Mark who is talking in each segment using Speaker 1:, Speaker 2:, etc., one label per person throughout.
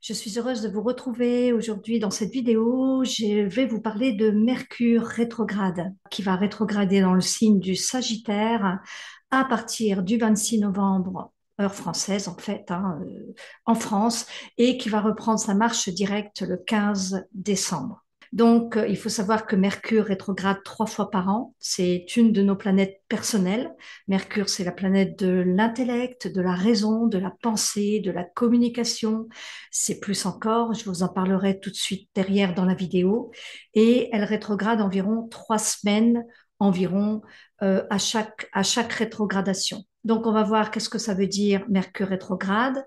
Speaker 1: Je suis heureuse de vous retrouver aujourd'hui dans cette vidéo. Je vais vous parler de Mercure rétrograde qui va rétrograder dans le signe du Sagittaire à partir du 26 novembre, heure française en fait, en France, et qui va reprendre sa marche directe le 15 décembre. Donc, il faut savoir que Mercure rétrograde 3 fois par an. C'est une de nos planètes personnelles. Mercure, c'est la planète de l'intellect, de la raison, de la pensée, de la communication. C'est plus encore, je vous en parlerai tout de suite derrière dans la vidéo. Et elle rétrograde environ 3 semaines environ à chaque rétrogradation. Donc, on va voir qu'est-ce que ça veut dire Mercure rétrograde.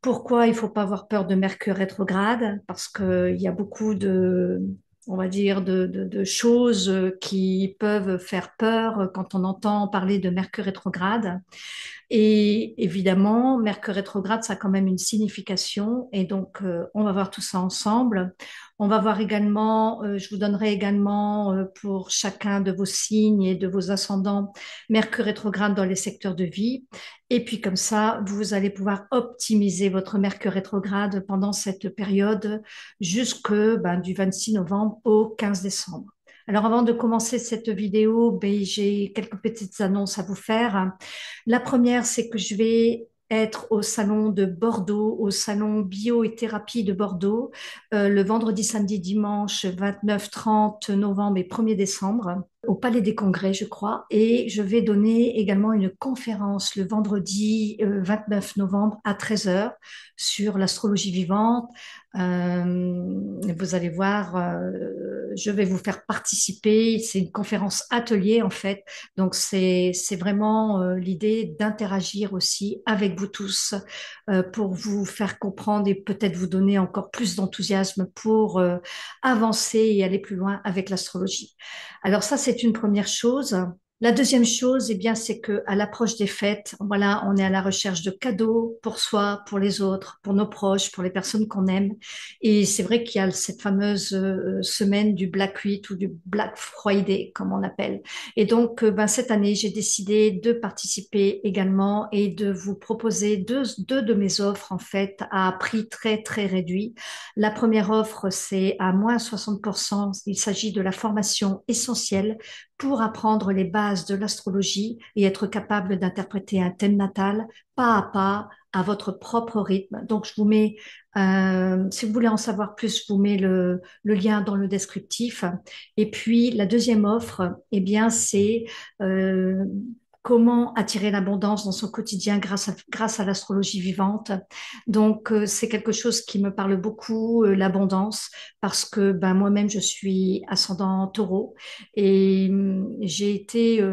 Speaker 1: Pourquoi il ne faut pas avoir peur de Mercure rétrograde? Parce qu'il y a beaucoup de, on va dire, de choses qui peuvent faire peur quand on entend parler de Mercure rétrograde. Et évidemment, Mercure rétrograde, ça a quand même une signification. Et donc, on va voir tout ça ensemble. On va voir également, je vous donnerai également pour chacun de vos signes et de vos ascendants, Mercure rétrograde dans les secteurs de vie. Et puis comme ça, vous allez pouvoir optimiser votre Mercure rétrograde pendant cette période jusque du 26 novembre au 15 décembre. Alors avant de commencer cette vidéo, j'ai quelques petites annonces à vous faire. La première, c'est que je vais être au salon de Bordeaux, au salon bio et thérapie de Bordeaux, le vendredi, samedi, dimanche 29, 30 novembre et 1er décembre, au Palais des Congrès, je crois. Et je vais donner également une conférence le vendredi 29 novembre à 13 heures sur l'astrologie vivante. Vous allez voir, je vais vous faire participer. C'est une conférence atelier en fait. Donc c'est vraiment l'idée d'interagir aussi avec vous tous pour vous faire comprendre et peut-être vous donner encore plus d'enthousiasme pour avancer et aller plus loin avec l'astrologie. Alors ça, c'est une première chose. La deuxième chose, eh bien, c'est que à l'approche des fêtes, voilà, on est à la recherche de cadeaux pour soi, pour les autres, pour nos proches, pour les personnes qu'on aime. Et c'est vrai qu'il y a cette fameuse semaine du Black Week ou du Black Friday, comme on appelle. Et donc, cette année, j'ai décidé de participer également et de vous proposer deux de mes offres, en fait, à prix très, très réduit. La première offre, c'est à moins 60%. Il s'agit de la formation essentielle pour apprendre les bases de l'astrologie et être capable d'interpréter un thème natal pas à pas à votre propre rythme. Donc, je vous mets, si vous voulez en savoir plus, je vous mets le lien dans le descriptif. Et puis, la deuxième offre, eh bien, c'est euh, comment attirer l'abondance dans son quotidien grâce à l'astrologie vivante. Donc, c'est quelque chose qui me parle beaucoup, l'abondance, parce que moi-même, je suis ascendant taureau et j'ai été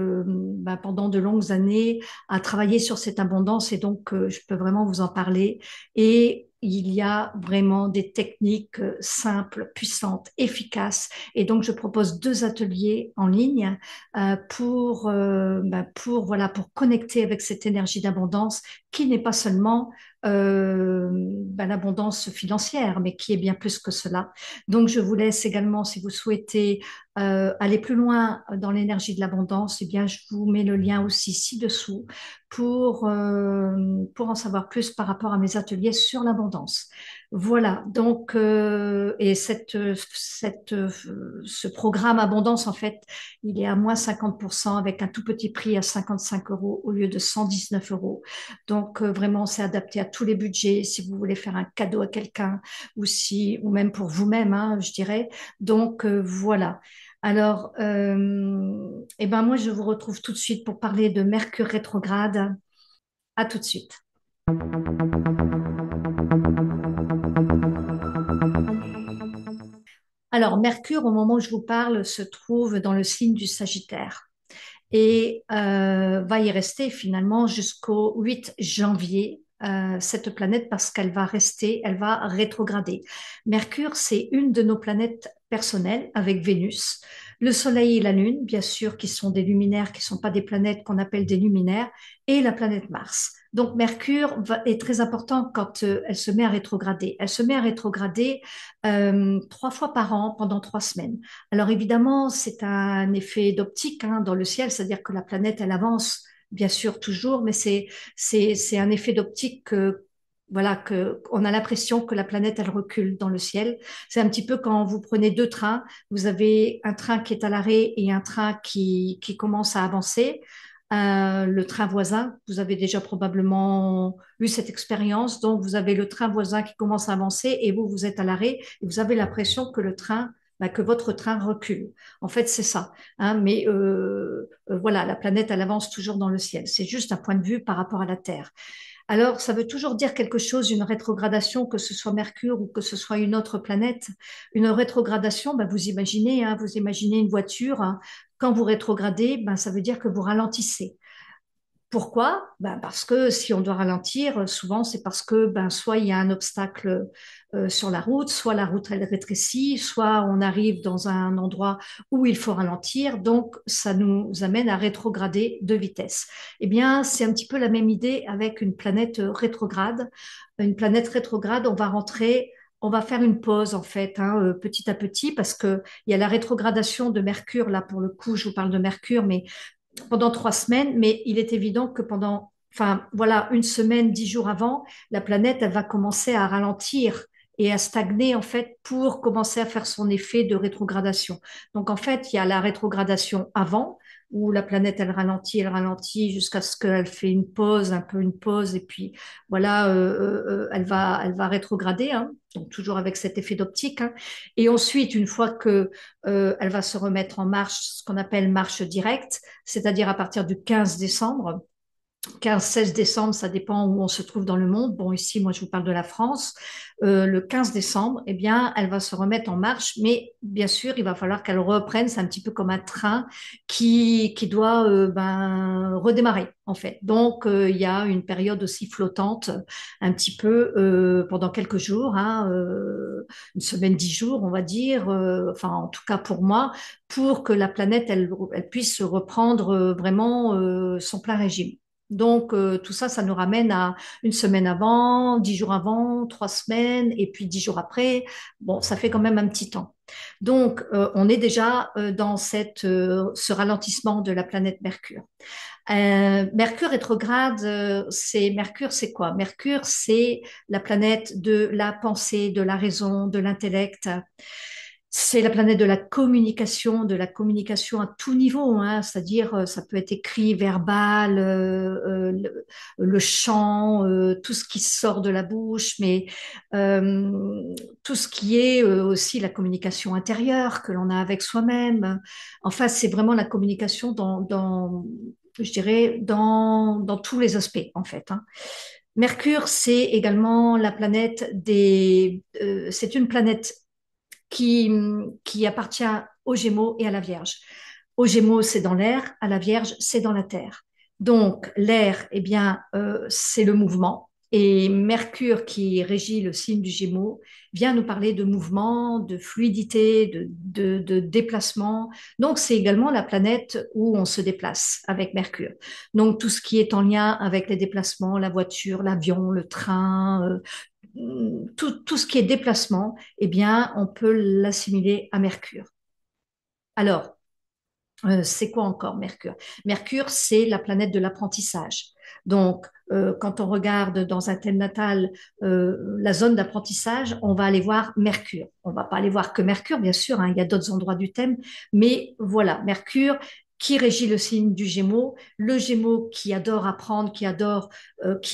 Speaker 1: pendant de longues années à travailler sur cette abondance et donc je peux vraiment vous en parler. Et il y a vraiment des techniques simples, puissantes, efficaces. Et donc, je propose 2 ateliers en ligne pour connecter avec cette énergie d'abondance qui n'est pas seulement l'abondance financière, mais qui est bien plus que cela. Donc, je vous laisse également, si vous souhaitez aller plus loin dans l'énergie de l'abondance, eh bien, je vous mets le lien aussi ci-dessous pour en savoir plus par rapport à mes ateliers sur l'abondance. Voilà, donc, ce programme abondance, en fait, il est à moins 50% avec un tout petit prix à 55 euros au lieu de 119 euros. Donc, vraiment, c'est adapté à tous les budgets. Si vous voulez faire un cadeau à quelqu'un ou même pour vous-même, hein, je dirais. Donc, voilà. Alors, moi, je vous retrouve tout de suite pour parler de Mercure rétrograde. À tout de suite. Alors, Mercure, au moment où je vous parle, se trouve dans le signe du Sagittaire et va y rester finalement jusqu'au 8 janvier, cette planète, parce qu'elle va rester, elle va rétrograder. Mercure, c'est une de nos planètes personnelles avec Vénus, le Soleil et la Lune, bien sûr, qui sont des luminaires, qui ne sont pas des planètes qu'on appelle des luminaires, et la planète Mars. Donc Mercure est très important quand elle se met à rétrograder. Elle se met à rétrograder 3 fois par an pendant 3 semaines. Alors évidemment, c'est un effet d'optique hein, dans le ciel, c'est-à-dire que la planète, elle avance, bien sûr, toujours, mais c'est un effet d'optique Voilà, que on a l'impression que la planète, elle recule dans le ciel. C'est un petit peu quand vous prenez deux trains, vous avez un train qui est à l'arrêt et un train qui commence à avancer. Le train voisin, vous avez déjà probablement eu cette expérience. Donc, vous avez le train voisin qui commence à avancer et vous, vous êtes à l'arrêt et vous avez l'impression que le train, bah, que votre train recule. En fait, c'est ça. Hein, mais voilà, la planète, elle avance toujours dans le ciel. C'est juste un point de vue par rapport à la Terre. Alors, ça veut toujours dire quelque chose, une rétrogradation, que ce soit Mercure ou que ce soit une autre planète. Une rétrogradation, ben, vous imaginez une voiture, hein. Quand vous rétrogradez, ben, ça veut dire que vous ralentissez. Pourquoi? Ben parce que si on doit ralentir, souvent c'est parce que ben soit il y a un obstacle sur la route, soit la route elle rétrécit, soit on arrive dans un endroit où il faut ralentir, donc ça nous amène à rétrograder de vitesse. Eh bien, c'est un petit peu la même idée avec une planète rétrograde. Une planète rétrograde, on va rentrer. On va faire une pause en fait, hein, petit à petit, parce que il y a la rétrogradation de Mercure. Là, pour le coup, je vous parle de Mercure, mais pendant 3 semaines, mais il est évident que pendant, enfin, voilà, une semaine, 10 jours avant, la planète, elle va commencer à ralentir et à stagner, en fait, pour commencer à faire son effet de rétrogradation. Donc, en fait, il y a la rétrogradation avant, où la planète, elle ralentit jusqu'à ce qu'elle fait une pause, un peu une pause, et puis, voilà, elle va rétrograder, hein, donc toujours avec cet effet d'optique, hein. Et ensuite, une fois que elle va se remettre en marche, ce qu'on appelle marche directe, c'est-à-dire à partir du 15 décembre. 15-16 décembre, ça dépend où on se trouve dans le monde. Bon, ici, moi, je vous parle de la France. Le 15 décembre, eh bien, elle va se remettre en marche, mais bien sûr, il va falloir qu'elle reprenne. C'est un petit peu comme un train qui doit ben, redémarrer, en fait. Donc, il y a une période aussi flottante, un petit peu pendant quelques jours, hein, une semaine, 10 jours, on va dire. Enfin, en tout cas pour moi, pour que la planète, elle puisse reprendre vraiment son plein régime. Donc, tout ça, ça nous ramène à une semaine avant, 10 jours avant, 3 semaines, et puis 10 jours après. Bon, ça fait quand même un petit temps. Donc, on est déjà dans ce ralentissement de la planète Mercure. Mercure rétrograde, Mercure, c'est quoi? Mercure, c'est la planète de la pensée, de la raison, de l'intellect. C'est la planète de la communication à tout niveau, hein, c'est-à-dire ça peut être écrit, verbal, le chant, tout ce qui sort de la bouche, mais tout ce qui est aussi la communication intérieure que l'on a avec soi-même. Enfin, c'est vraiment la communication je dirais, dans tous les aspects, en fait, hein. Mercure, c'est également la planète c'est une planète qui appartient aux Gémeaux et à la Vierge. Aux Gémeaux, c'est dans l'air, à la Vierge, c'est dans la terre. Donc, l'air, eh bien, c'est le mouvement. Et Mercure, qui régit le signe du Gémeaux, vient nous parler de mouvement, de fluidité, de déplacement. Donc, c'est également la planète où on se déplace avec Mercure. Donc, tout ce qui est en lien avec les déplacements, la voiture, l'avion, le train, tout ce qui est déplacement, eh bien, on peut l'assimiler à Mercure. Alors, c'est quoi encore Mercure? Mercure, c'est la planète de l'apprentissage. Donc, quand on regarde dans un thème natal la zone d'apprentissage, on va aller voir Mercure. On va pas aller voir que Mercure, bien sûr, hein, il y a d'autres endroits du thème, mais voilà, Mercure qui régit le signe du Gémeaux, le Gémeaux qui adore apprendre, qui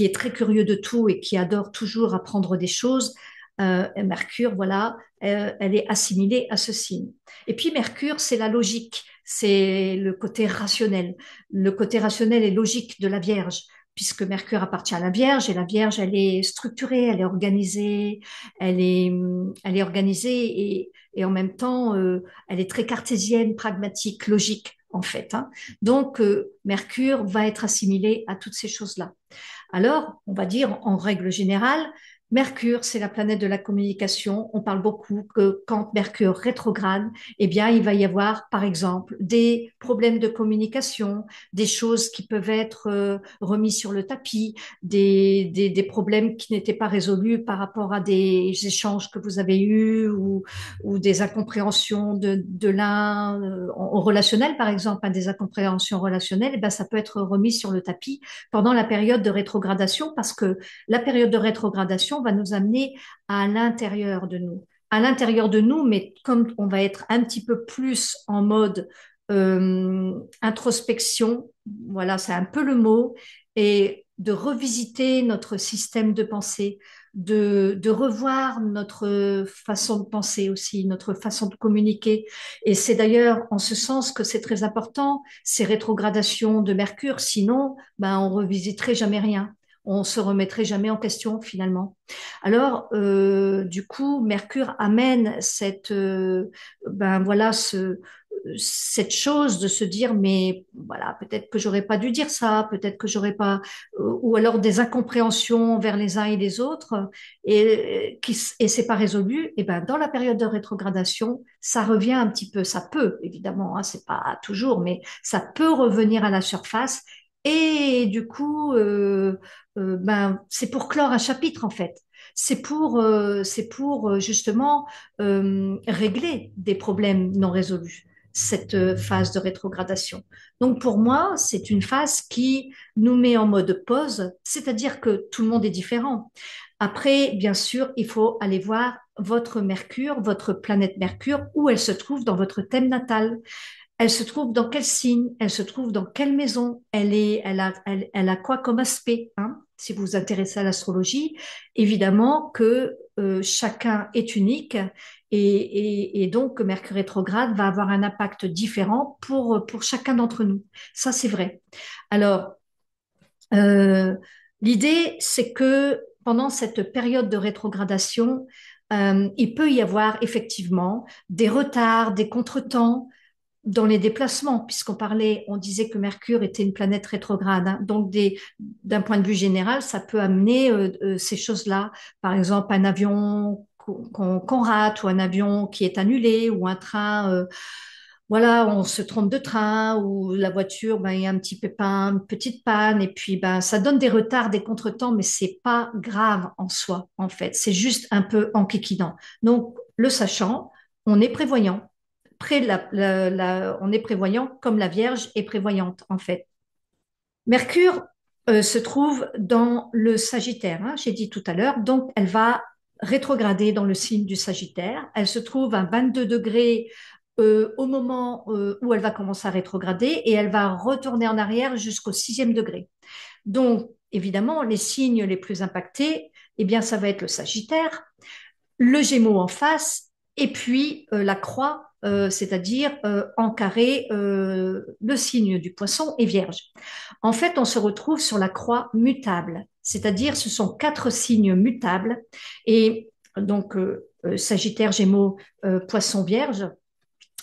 Speaker 1: est très curieux de tout et qui adore toujours apprendre des choses. Mercure, voilà, elle est assimilée à ce signe. Et puis Mercure, c'est la logique, c'est le côté rationnel et logique de la Vierge, puisque Mercure appartient à la Vierge et la Vierge, elle est structurée, elle est organisée et en même temps, elle est très cartésienne, pragmatique, logique en fait, hein. Donc, Mercure va être assimilé à toutes ces choses-là. Alors, on va dire en règle générale Mercure, c'est la planète de la communication. On parle beaucoup que quand Mercure rétrograde, eh bien, il va y avoir, par exemple, des problèmes de communication, des choses qui peuvent être remises sur le tapis, des problèmes qui n'étaient pas résolus par rapport à des échanges que vous avez eus ou des incompréhensions de l'un au relationnel, par exemple, hein, des incompréhensions relationnelles. Eh ben, ça peut être remis sur le tapis pendant la période de rétrogradation parce que la période de rétrogradation va nous amener à l'intérieur de nous. À l'intérieur de nous, mais comme on va être un petit peu plus en mode introspection, voilà, c'est un peu le mot, et de revisiter notre système de pensée, de revoir notre façon de penser aussi, notre façon de communiquer. Et c'est d'ailleurs en ce sens que c'est très important, ces rétrogradations de Mercure, sinon, ben, on revisiterait jamais rien, on se remettrait jamais en question finalement. Alors, du coup, Mercure amène ben voilà, cette chose de se dire, mais voilà, peut-être que j'aurais pas dû dire ça, peut-être que j'aurais pas, ou alors des incompréhensions vers les uns et les autres, et c'est pas résolu. Et ben dans la période de rétrogradation, ça revient un petit peu, ça peut évidemment, hein, c'est pas toujours, mais ça peut revenir à la surface. Et du coup, ben, c'est pour clore un chapitre en fait. C'est pour justement régler des problèmes non résolus, cette phase de rétrogradation. Donc pour moi, c'est une phase qui nous met en mode pause, c'est-à-dire que tout le monde est différent. Après, bien sûr, il faut aller voir votre Mercure, votre planète Mercure, où elle se trouve dans votre thème natal. Elle se trouve dans quel signe? Elle se trouve dans quelle maison? Elle a quoi comme aspect, hein? Si vous vous intéressez à l'astrologie, évidemment que chacun est unique et donc que Mercure rétrograde va avoir un impact différent pour chacun d'entre nous. Ça, c'est vrai. Alors, euh, l'idée, c'est que pendant cette période de rétrogradation, il peut y avoir effectivement des retards, des contretemps, dans les déplacements, puisqu'on parlait, on disait que Mercure était une planète rétrograde, hein. Donc, d'un point de vue général, ça peut amener ces choses-là. Par exemple, un avion qu'on rate, ou un avion qui est annulé, ou un train, voilà, on se trompe de train, ou la voiture, ben, il y a un petit pépin, une petite panne, et puis ben, ça donne des retards, des contretemps, mais c'est pas grave en soi, en fait. C'est juste un peu enquiquinant. Donc, le sachant, on est prévoyant on est prévoyant comme la Vierge est prévoyante, en fait. Mercure se trouve dans le Sagittaire, hein, j'ai dit tout à l'heure, donc elle va rétrograder dans le signe du Sagittaire. Elle se trouve à 22 degrés au moment où elle va commencer à rétrograder et elle va retourner en arrière jusqu'au 6e degré. Donc, évidemment, les signes les plus impactés, eh bien, ça va être le Sagittaire, le Gémeaux en face, et puis la croix, c'est-à-dire en carré, le signe du poisson est vierge. En fait, on se retrouve sur la croix mutable, c'est-à-dire ce sont quatre signes mutables, et donc Sagittaire, Gémeaux, Poisson, Vierge,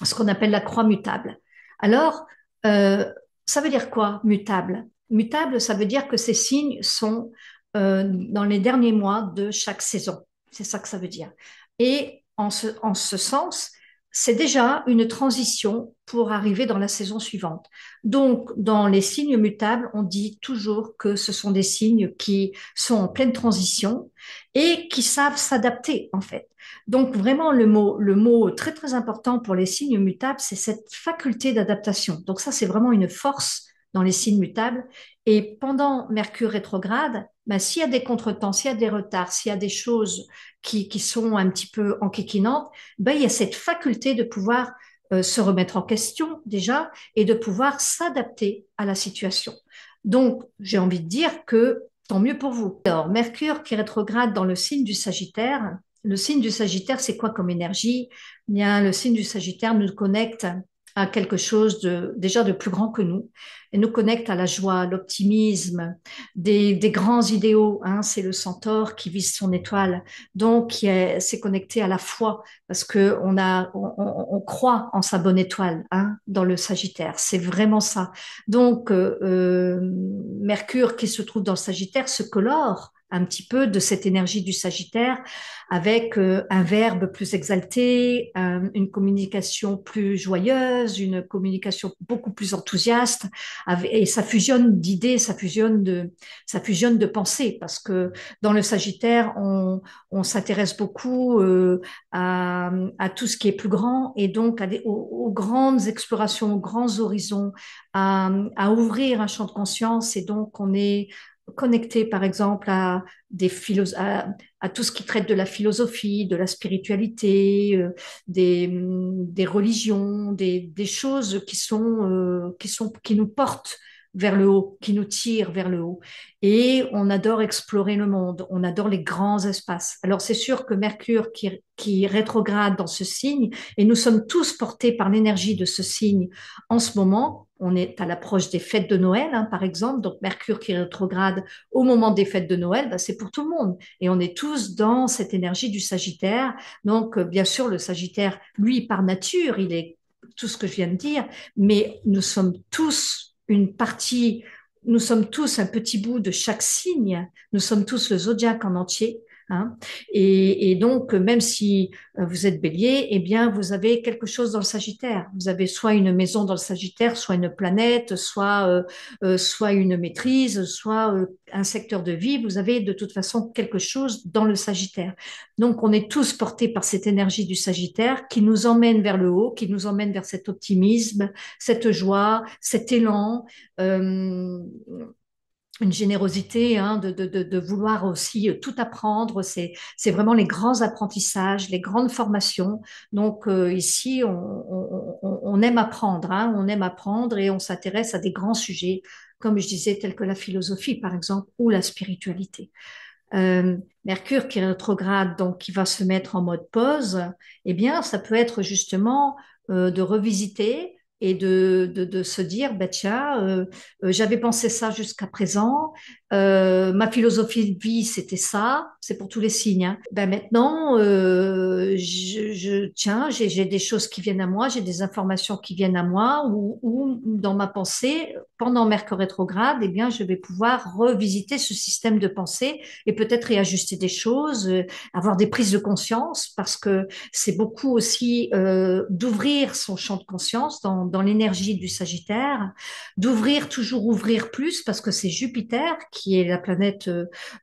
Speaker 1: ce qu'on appelle la croix mutable. Alors, euh, ça veut dire quoi, mutable? Mutable, ça veut dire que ces signes sont dans les derniers mois de chaque saison. C'est ça que ça veut dire. Et en ce sens, c'est déjà une transition pour arriver dans la saison suivante. Donc, dans les signes mutables, on dit toujours que ce sont des signes qui sont en pleine transition et qui savent s'adapter, en fait. Donc, vraiment, le mot très, très important pour les signes mutables, c'est cette faculté d'adaptation. Donc, ça, c'est vraiment une force dans les signes mutables. Et pendant Mercure rétrograde, ben, s'il y a des contretemps, s'il y a des retards, s'il y a des choses qui sont un petit peu enquiquinantes, ben, il y a cette faculté de pouvoir se remettre en question déjà et de pouvoir s'adapter à la situation. Donc, j'ai envie de dire que tant mieux pour vous. Alors, Mercure qui rétrograde dans le signe du Sagittaire. Le signe du Sagittaire, c'est quoi comme énergie? Eh bien, le signe du Sagittaire nous connecte à quelque chose déjà de plus grand que nous et nous connecte à la joie, l'optimisme, des grands idéaux, hein. C'est le centaure qui vise son étoile, donc c'est connecté à la foi parce que on croit en sa bonne étoile, hein, dans le Sagittaire. C'est vraiment ça. Donc Mercure qui se trouve dans le Sagittaire se colore un petit peu de cette énergie du Sagittaire avec un verbe plus exalté, une communication plus joyeuse, une communication beaucoup plus enthousiaste, et ça fusionne d'idées, ça fusionne de pensées, parce que dans le Sagittaire, on s'intéresse beaucoup à tout ce qui est plus grand et donc aux grandes explorations, aux grands horizons, à ouvrir un champ de conscience et donc on est connecté par exemple à tout ce qui traite de la philosophie, de la spiritualité, des religions, des choses qui nous portent vers le haut, qui nous tirent vers le haut. Et on adore explorer le monde, on adore les grands espaces. Alors c'est sûr que Mercure qui rétrograde dans ce signe, et nous sommes tous portés par l'énergie de ce signe en ce moment. On est à l'approche des fêtes de Noël, hein, par exemple. Donc Mercure qui rétrograde au moment des fêtes de Noël, ben, c'est pour tout le monde. Et on est tous dans cette énergie du Sagittaire. Donc bien sûr, le Sagittaire, lui, par nature, il est tout ce que je viens de dire, mais nous sommes tous une partie, nous sommes tous un petit bout de chaque signe, nous sommes tous le zodiaque en entier. Hein. Et donc, même si vous êtes bélier, eh bien, vous avez quelque chose dans le Sagittaire. Vous avez soit une maison dans le Sagittaire, soit une planète, soit une maîtrise, soit un secteur de vie. Vous avez de toute façon quelque chose dans le Sagittaire. Donc, on est tous portés par cette énergie du Sagittaire qui nous emmène vers le haut, qui nous emmène vers cet optimisme, cette joie, cet élan. Euh, une générosité, hein, de vouloir aussi tout apprendre. C'est vraiment les grands apprentissages, les grandes formations. Donc ici, on aime apprendre, hein, on aime apprendre et on s'intéresse à des grands sujets, comme je disais, tels que la philosophie, par exemple, ou la spiritualité. Mercure qui est rétrograde, donc qui va se mettre en mode pause, eh bien, ça peut être justement de revisiter et de se dire, ben tiens, j'avais pensé ça jusqu'à présent, ma philosophie de vie, c'était ça, c'est pour tous les signes. Hein. Ben maintenant, tiens, j'ai des choses qui viennent à moi, j'ai des informations qui viennent à moi, ou dans ma pensée, pendant Mercure rétrograde, eh bien, je vais pouvoir revisiter ce système de pensée et peut-être réajuster des choses, avoir des prises de conscience, parce que c'est beaucoup aussi d'ouvrir son champ de conscience dans l'énergie du Sagittaire, d'ouvrir, toujours ouvrir plus, parce que c'est Jupiter qui est la planète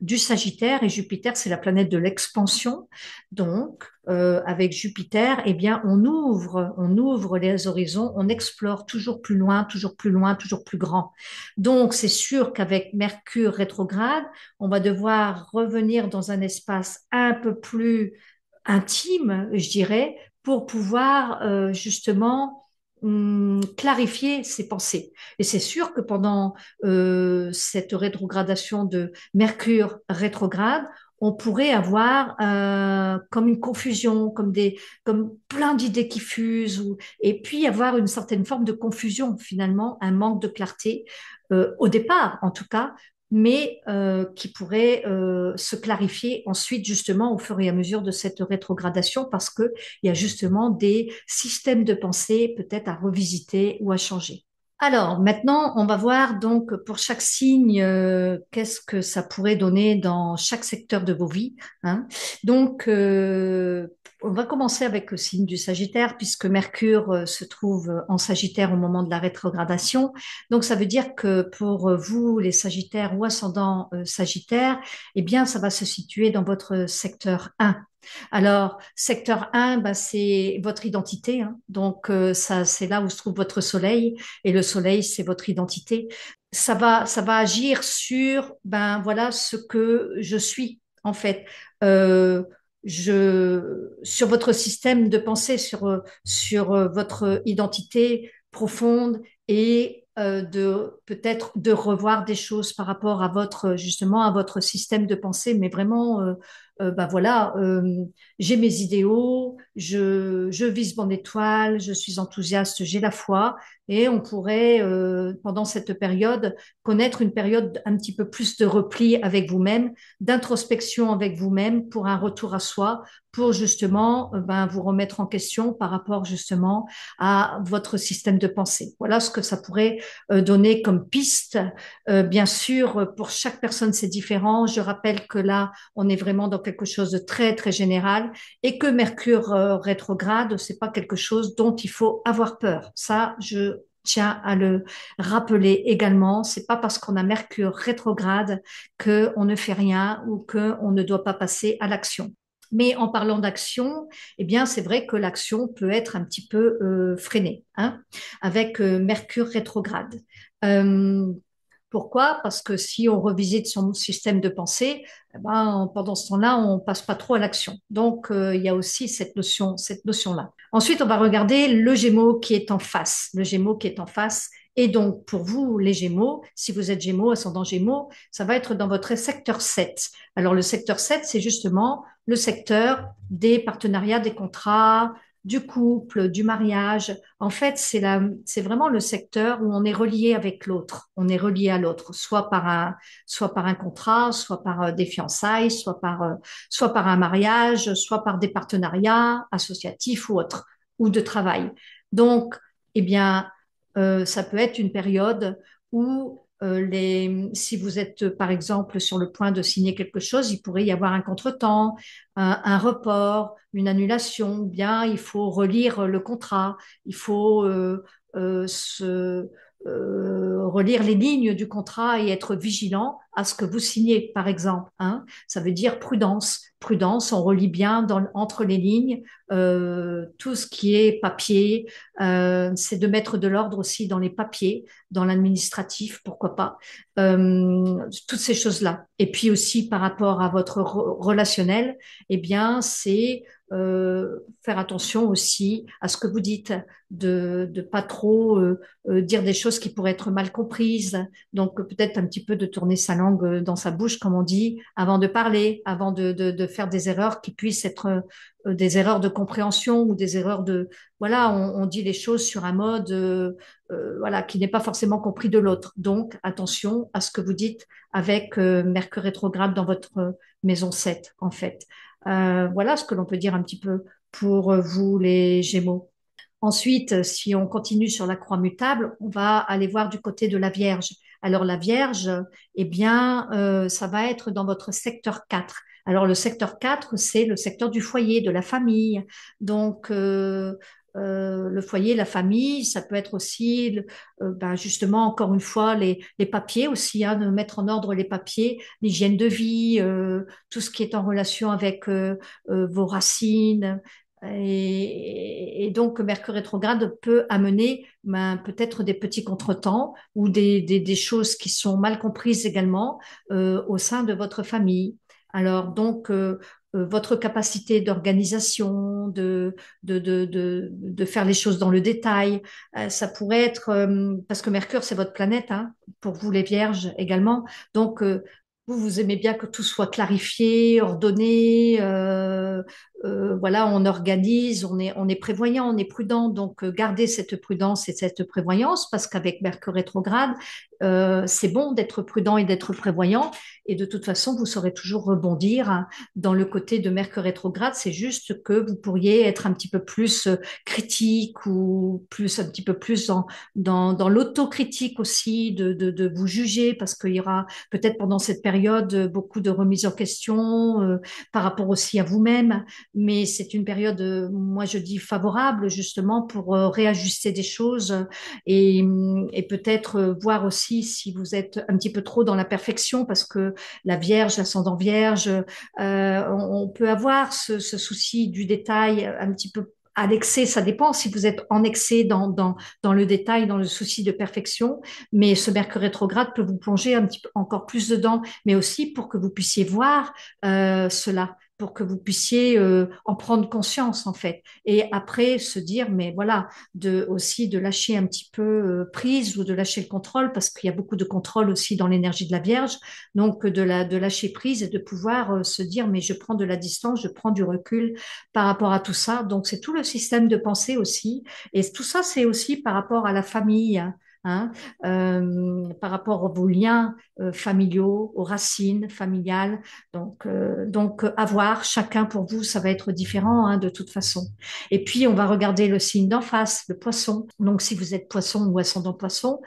Speaker 1: du Sagittaire, et Jupiter, c'est la planète de l'expansion. Donc, avec Jupiter, eh bien, on ouvre les horizons, on explore toujours plus loin, toujours plus loin, toujours plus grand. Donc, c'est sûr qu'avec Mercure rétrograde, on va devoir revenir dans un espace un peu plus intime, je dirais, pour pouvoir justement clarifier ses pensées. Et c'est sûr que pendant cette rétrogradation de Mercure rétrograde, on pourrait avoir comme une confusion, comme plein d'idées qui fusent, et puis avoir une certaine forme de confusion finalement, un manque de clarté au départ en tout cas, mais qui pourrait se clarifier ensuite justement au fur et à mesure de cette rétrogradation parce que il y a justement des systèmes de pensée peut-être à revisiter ou à changer. Alors maintenant, on va voir donc pour chaque signe, qu'est-ce que ça pourrait donner dans chaque secteur de vos vies. Hein. Donc, on va commencer avec le signe du Sagittaire, puisque Mercure se trouve en Sagittaire au moment de la rétrogradation. Donc, ça veut dire que pour vous, les Sagittaires ou ascendants Sagittaire, eh bien, ça va se situer dans votre secteur 1. Alors, secteur 1, bah, c'est votre identité. Hein. Donc, ça, c'est là où se trouve votre soleil. Et le soleil, c'est votre identité. Ça va agir sur, ben, voilà, ce que je suis, en fait. Euh, sur votre système de pensée, sur votre identité profonde et de peut-être de revoir des choses par rapport à votre justement à votre système de pensée, mais vraiment, ben voilà, j'ai mes idéaux, je vise mon étoile, je suis enthousiaste, j'ai la foi, et on pourrait, pendant cette période, connaître une période un petit peu plus de repli avec vous-même, d'introspection avec vous-même pour un retour à soi, pour justement ben, vous remettre en question par rapport justement à votre système de pensée. Voilà ce que ça pourrait donner comme piste. Bien sûr, pour chaque personne, c'est différent. Je rappelle que là, on est vraiment dans quelque chose de très, très général et que Mercure rétrograde, c'est pas quelque chose dont il faut avoir peur. Ça, je tiens à le rappeler également. C'est pas parce qu'on a Mercure rétrograde que on ne fait rien ou que on ne doit pas passer à l'action. Mais en parlant d'action, eh bien, c'est vrai que l'action peut être un petit peu freinée, hein, avec Mercure rétrograde. Euh, Pourquoi? Parce que si on revisite son système de pensée, eh ben, pendant ce temps-là, on passe pas trop à l'action. Donc, il y a aussi cette notion-là. Ensuite, on va regarder le Gémeaux qui est en face. Le Gémeaux qui est en face. Et donc, pour vous, les Gémeaux, si vous êtes Gémeaux, ascendant Gémeaux, ça va être dans votre secteur 7. Alors, le secteur 7, c'est justement le secteur des partenariats, des contrats, du couple, du mariage. En fait, c'est vraiment le secteur où on est relié avec l'autre. On est relié à l'autre, soit par un contrat, soit par des fiançailles, soit par un mariage, soit par des partenariats associatifs ou autres, ou de travail. Donc, eh bien, ça peut être une période où si vous êtes par exemple sur le point de signer quelque chose, il pourrait y avoir un contretemps, un report, une annulation, ou bien il faut relire le contrat, il faut se relire les lignes du contrat et être vigilant à ce que vous signez, par exemple. Hein. Ça veut dire prudence. Prudence, on relit bien entre les lignes tout ce qui est papier. C'est de mettre de l'ordre aussi dans les papiers, dans l'administratif, pourquoi pas. Toutes ces choses-là. Et puis aussi par rapport à votre relationnel, eh bien, c'est faire attention aussi à ce que vous dites, de pas trop dire des choses qui pourraient être mal comprises. Donc peut-être un petit peu de tourner sa langue dans sa bouche, comme on dit, avant de parler, avant de faire des erreurs qui puissent être des erreurs de compréhension ou des erreurs de voilà, on dit les choses sur un mode voilà qui n'est pas forcément compris de l'autre. Donc attention à ce que vous dites avec Mercure rétrograde dans votre maison 7 en fait. Voilà ce que l'on peut dire un petit peu pour vous les Gémeaux. Ensuite, si on continue sur la croix mutable, on va aller voir du côté de la Vierge. Alors la Vierge, eh bien, ça va être dans votre secteur 4. Alors le secteur 4, c'est le secteur du foyer, de la famille. Donc le foyer, la famille, ça peut être aussi, ben, justement, encore une fois, les papiers aussi, hein, de mettre en ordre les papiers, l'hygiène de vie, tout ce qui est en relation avec vos racines, et donc, Mercure rétrograde peut amener ben, peut-être des petits contretemps ou des choses qui sont mal comprises également au sein de votre famille. Alors, donc, votre capacité d'organisation, de faire les choses dans le détail, ça pourrait être, parce que Mercure, c'est votre planète, hein, pour vous les Vierges également. Donc, vous aimez bien que tout soit clarifié, ordonné, voilà, on organise, on est prévoyant, on est prudent, donc gardez cette prudence et cette prévoyance parce qu'avec Mercure rétrograde, c'est bon d'être prudent et d'être prévoyant et de toute façon, vous saurez toujours rebondir hein, dans le côté de Mercure rétrograde, c'est juste que vous pourriez être un petit peu plus critique ou plus un petit peu plus dans l'autocritique aussi de vous juger parce qu'il y aura peut-être pendant cette période beaucoup de remises en question par rapport aussi à vous-même mais c'est une période, moi je dis favorable justement pour réajuster des choses et peut-être voir aussi si vous êtes un petit peu trop dans la perfection parce que la Vierge, l'ascendant Vierge, on peut avoir ce souci du détail un petit peu à l'excès, ça dépend si vous êtes en excès dans le détail, dans le souci de perfection, mais ce Mercure rétrograde peut vous plonger un petit peu encore plus dedans, mais aussi pour que vous puissiez voir cela pour que vous puissiez en prendre conscience en fait. Et après se dire, mais voilà, aussi de lâcher un petit peu prise ou de lâcher le contrôle, parce qu'il y a beaucoup de contrôle aussi dans l'énergie de la Vierge. Donc de lâcher prise et de pouvoir se dire, mais je prends de la distance, je prends du recul par rapport à tout ça. Donc c'est tout le système de pensée aussi. Et tout ça, c'est aussi par rapport à la famille. Hein, par rapport à vos liens familiaux, aux racines familiales. À voir, chacun pour vous, ça va être différent hein, de toute façon. Et puis, on va regarder le signe d'en face, le poisson. Donc, si vous êtes poisson ou ascendant poisson,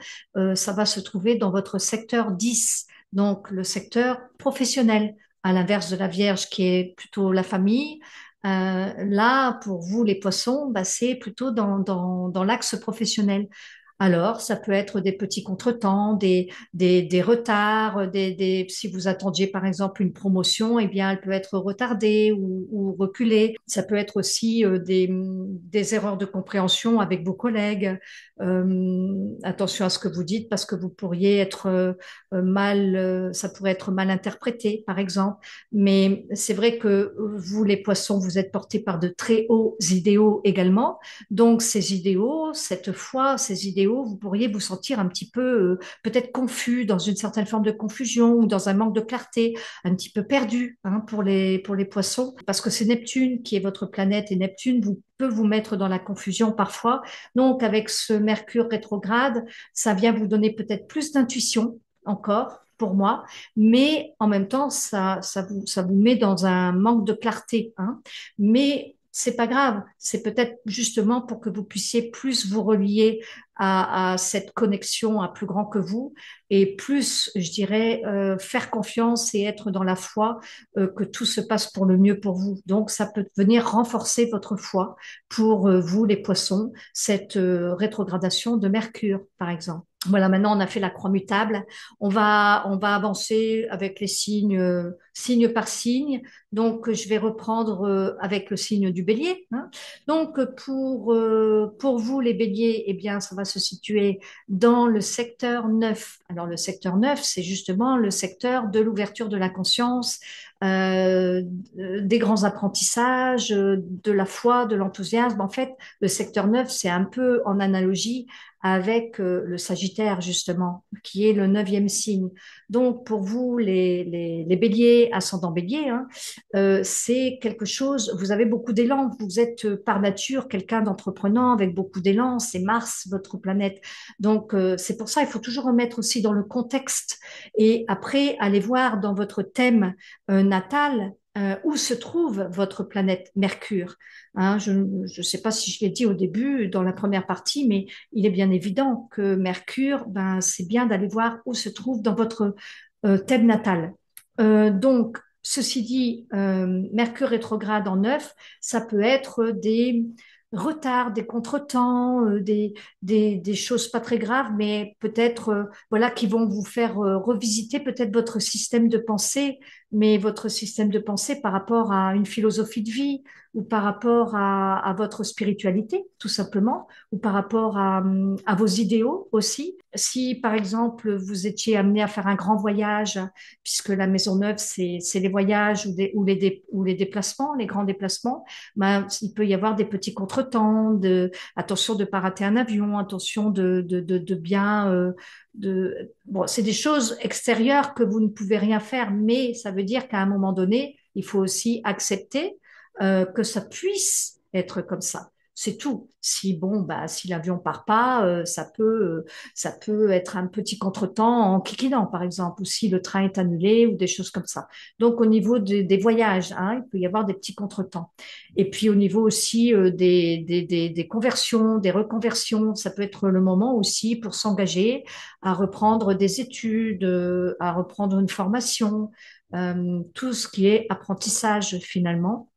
Speaker 1: ça va se trouver dans votre secteur 10, donc le secteur professionnel, à l'inverse de la Vierge qui est plutôt la famille. Là, pour vous, les poissons, bah, c'est plutôt dans l'axe professionnel. Alors, ça peut être des petits contretemps, des retards, si vous attendiez par exemple une promotion, eh bien, elle peut être retardée ou reculée. Ça peut être aussi des erreurs de compréhension avec vos collègues. Attention à ce que vous dites parce que vous pourriez être ça pourrait être mal interprété, par exemple. Mais c'est vrai que vous, les poissons, vous êtes portés par de très hauts idéaux également. Donc, ces idéaux, cette foi, ces idéaux, vous pourriez vous sentir un petit peu peut-être confus, dans une certaine forme de confusion ou dans un manque de clarté, un petit peu perdu hein, pour les poissons, parce que c'est Neptune qui est votre planète et Neptune vous peut vous mettre dans la confusion parfois. Donc, avec ce Mercure rétrograde, ça vient vous donner peut-être plus d'intuition encore pour moi, mais en même temps, ça vous met dans un manque de clarté. Hein. Mais c'est pas grave, c'est peut-être justement pour que vous puissiez plus vous relier à cette connexion à plus grand que vous et plus, je dirais, faire confiance et être dans la foi que tout se passe pour le mieux pour vous. Donc, ça peut venir renforcer votre foi pour vous, les poissons, cette rétrogradation de Mercure, par exemple. Voilà, maintenant on a fait la croix mutable. On va avancer avec les signes, signe par signe. Donc, je vais reprendre avec le signe du bélier. Hein. Donc, pour vous, les béliers, eh bien, ça va se situer dans le secteur 9. Alors, le secteur 9, c'est justement le secteur de l'ouverture de la conscience, euh, des grands apprentissages, de la foi, de l'enthousiasme. En fait, le secteur 9, c'est un peu en analogie avec le Sagittaire, justement, qui est le neuvième signe. Donc, pour vous, les béliers, ascendant bélier, hein, c'est quelque chose, vous avez beaucoup d'élan, vous êtes par nature quelqu'un d'entreprenant avec beaucoup d'élan, c'est Mars, votre planète. Donc, c'est pour ça, il faut toujours remettre aussi dans le contexte et après aller voir dans votre thème natal où se trouve votre planète Mercure. Hein, je ne sais pas si je l'ai dit au début, dans la première partie, mais il est bien évident que Mercure, ben, c'est bien d'aller voir où se trouve dans votre thème natal. Donc, ceci dit, Mercure rétrograde en neuf, ça peut être des retards, des contretemps, des choses pas très graves, mais peut-être voilà qui vont vous faire revisiter peut-être votre système de pensée, mais votre système de pensée par rapport à une philosophie de vie ou par rapport à votre spiritualité, tout simplement, ou par rapport à vos idéaux aussi. Si, par exemple, vous étiez amené à faire un grand voyage, puisque la maison neuve, c'est les voyages ou les déplacements, les grands déplacements, ben, il peut y avoir des petits contretemps, attention de ne pas rater un avion, attention de bien... bon, c'est des choses extérieures que vous ne pouvez rien faire, mais ça veut dire qu'à un moment donné, il faut aussi accepter que ça puisse être comme ça. C'est tout. Si bon, bah, si l'avion part pas, ça peut être un petit contretemps en kikinant, par exemple, ou si le train est annulé ou des choses comme ça. Donc, au niveau des voyages, hein, il peut y avoir des petits contretemps. Et puis, au niveau aussi des conversions, des reconversions, ça peut être le moment aussi pour s'engager à reprendre des études, à reprendre une formation, tout ce qui est apprentissage finalement.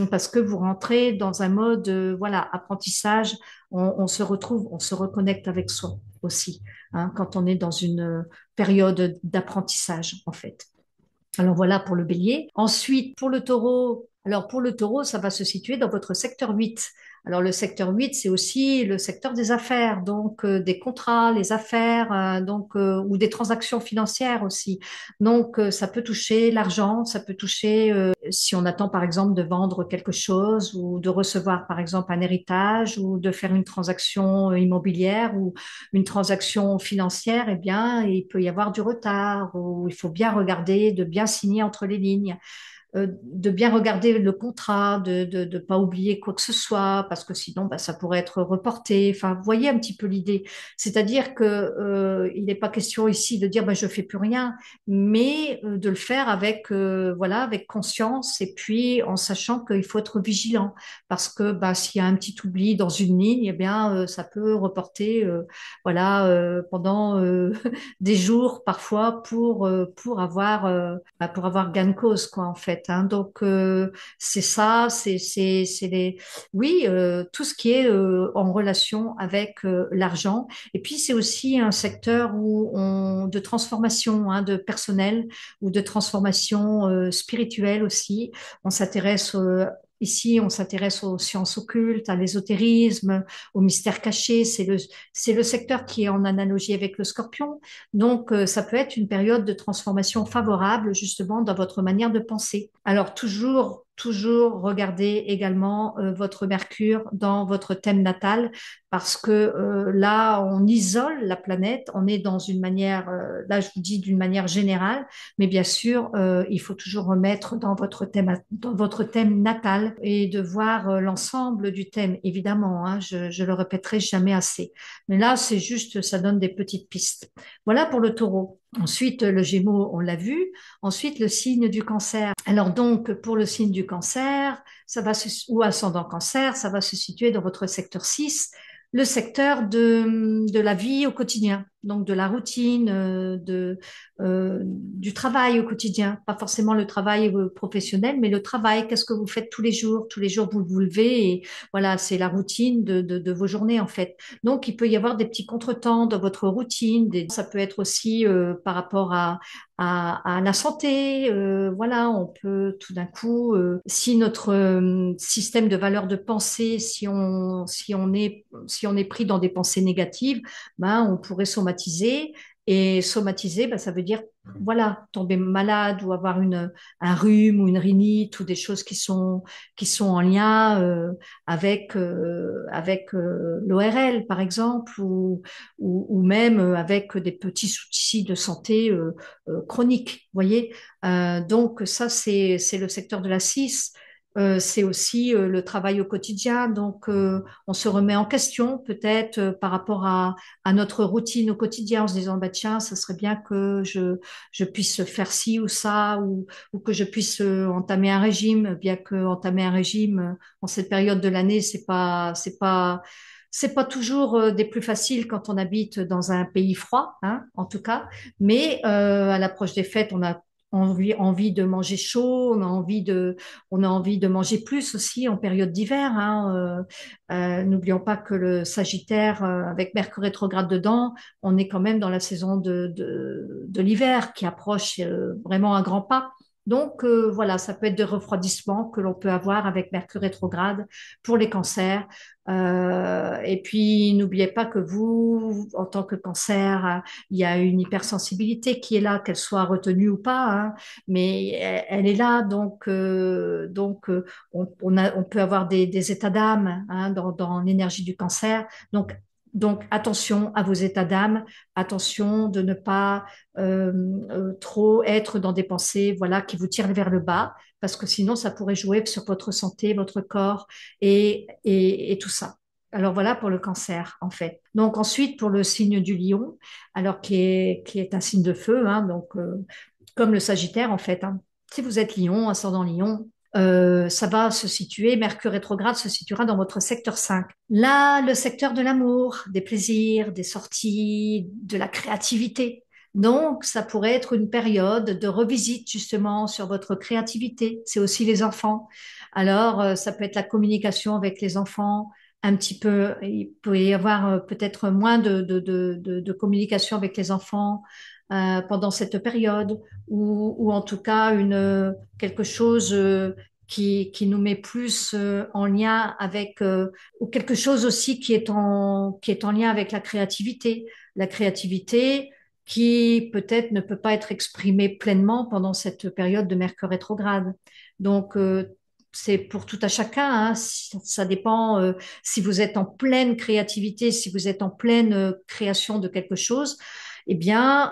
Speaker 1: Parce que vous rentrez dans un mode, voilà, apprentissage, on se retrouve, on se reconnecte avec soi aussi, hein, quand on est dans une période d'apprentissage, en fait. Alors voilà pour le bélier. Ensuite, pour le taureau, Alors pour le taureau, ça va se situer dans votre secteur 8. Alors le secteur 8, c'est aussi le secteur des affaires, donc des contrats, les affaires, ou des transactions financières aussi. Donc ça peut toucher l'argent, ça peut toucher si on attend par exemple de vendre quelque chose ou de recevoir par exemple un héritage ou de faire une transaction immobilière ou une transaction financière, eh bien il peut y avoir du retard ou il faut bien regarder, de bien signer entre les lignes, de bien regarder le contrat, de pas oublier quoi que ce soit, parce que sinon, bah, ça pourrait être reporté. Enfin, vous voyez un petit peu l'idée. C'est-à-dire que il n'est pas question ici de dire, bah, je fais plus rien, mais de le faire avec, voilà, avec conscience et puis en sachant qu'il faut être vigilant, parce que bah, s'il y a un petit oubli dans une ligne, eh bien, ça peut reporter, voilà, pendant des jours parfois pour avoir gain de cause, quoi, en fait. Hein. Donc, c'est ça, c'est les, oui, tout ce qui est en relation avec l'argent. Et puis, c'est aussi un secteur de transformation, hein, de personnel ou de transformation spirituelle aussi. On s'intéresse Ici, on s'intéresse aux sciences occultes, à l'ésotérisme, aux mystères cachés. C'est le secteur qui est en analogie avec le scorpion. Donc, ça peut être une période de transformation favorable justement dans votre manière de penser. Alors, toujours regardez également votre Mercure dans votre thème natal parce que là, on isole la planète. On est dans une manière, là, je vous dis d'une manière générale, mais bien sûr, il faut toujours remettre dans votre thème natal et de voir l'ensemble du thème, évidemment. Hein, je le répéterai jamais assez. Mais là, c'est juste, ça donne des petites pistes. Voilà pour le taureau. Ensuite, le gémeau, on l'a vu. Ensuite, le signe du cancer. Alors donc, pour le signe du cancer, ou ascendant cancer, ça va se situer dans votre secteur 6, le secteur de la vie au quotidien, donc de la routine, du travail au quotidien. Pas forcément le travail professionnel, mais le travail, qu'est-ce que vous faites tous les jours? Tous les jours, vous vous levez et voilà, c'est la routine de vos journées en fait. Donc, il peut y avoir des petits contretemps dans votre routine. Ça peut être aussi par rapport à la santé. Voilà, on peut tout d'un coup, si notre système de valeur de pensée, si on est pris dans des pensées négatives, ben, on pourrait somatiser. Et somatiser, ben, ça veut dire, voilà, tomber malade ou avoir un rhume ou une rhinite ou des choses qui sont en lien avec l'ORL, par exemple, ou même avec des petits soucis de santé chroniques, voyez. Donc ça, c'est le secteur de la 6. C'est aussi le travail au quotidien. Donc, on se remet en question peut-être par rapport à notre routine au quotidien en se disant, bah, tiens, ça serait bien que je puisse faire ci ou ça ou que je puisse entamer un régime, bien que entamer un régime en cette période de l'année, c'est pas toujours des plus faciles quand on habite dans un pays froid, hein, en tout cas. Mais à l'approche des fêtes, on a envie de manger chaud, on a envie de manger plus aussi en période d'hiver. Hein. N'oublions pas que le Sagittaire, avec Mercure rétrograde dedans, on est quand même dans la saison de l'hiver qui approche vraiment à grands pas. Donc voilà, ça peut être des refroidissements que l'on peut avoir avec Mercure rétrograde pour les cancers. Et puis, n'oubliez pas que vous, en tant que cancer, il y a une hypersensibilité qui est là, qu'elle soit retenue ou pas, hein, mais elle est là. Donc, on peut avoir des états d'âme hein, dans l'énergie du cancer. Donc, attention à vos états d'âme, attention de ne pas trop être dans des pensées, voilà, qui vous tirent vers le bas, parce que sinon, ça pourrait jouer sur votre santé, votre corps et tout ça. Alors voilà pour le cancer, en fait. Donc ensuite, pour le signe du lion, alors qui est un signe de feu, hein, donc comme le Sagittaire, en fait. Hein. Si vous êtes lion, ascendant lion, ça va se situer, Mercure rétrograde se situera dans votre secteur 5. Là, le secteur de l'amour, des plaisirs, des sorties, de la créativité. Donc, ça pourrait être une période de revisite justement sur votre créativité. C'est aussi les enfants. Alors, ça peut être la communication avec les enfants, un petit peu. Il peut y avoir peut-être moins de communication avec les enfants pendant cette période, ou en tout cas quelque chose qui nous met plus en lien avec, ou quelque chose aussi qui est en lien avec la créativité qui peut-être ne peut pas être exprimée pleinement pendant cette période de Mercure rétrograde. Donc, c'est pour tout à chacun, hein. Ça dépend si vous êtes en pleine créativité, si vous êtes en pleine création de quelque chose, eh bien,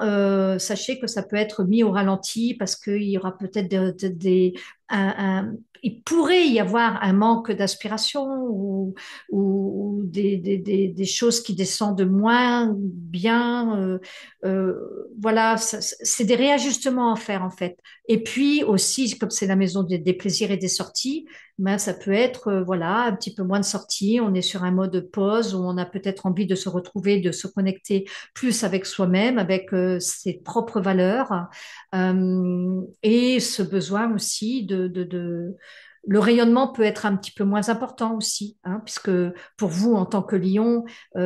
Speaker 1: sachez que ça peut être mis au ralenti parce qu'il y aura peut-être il pourrait y avoir un manque d'aspiration ou des choses qui descendent moins bien. Voilà, c'est des réajustements à faire en fait. Et puis aussi, comme c'est la maison des plaisirs et des sorties, ben, ça peut être voilà un petit peu moins de sorties. On est sur un mode pause où on a peut-être envie de se retrouver, de se connecter plus avec soi-même, avec ses propres valeurs et ce besoin aussi le rayonnement peut être un petit peu moins important aussi, hein, puisque pour vous, en tant que lion,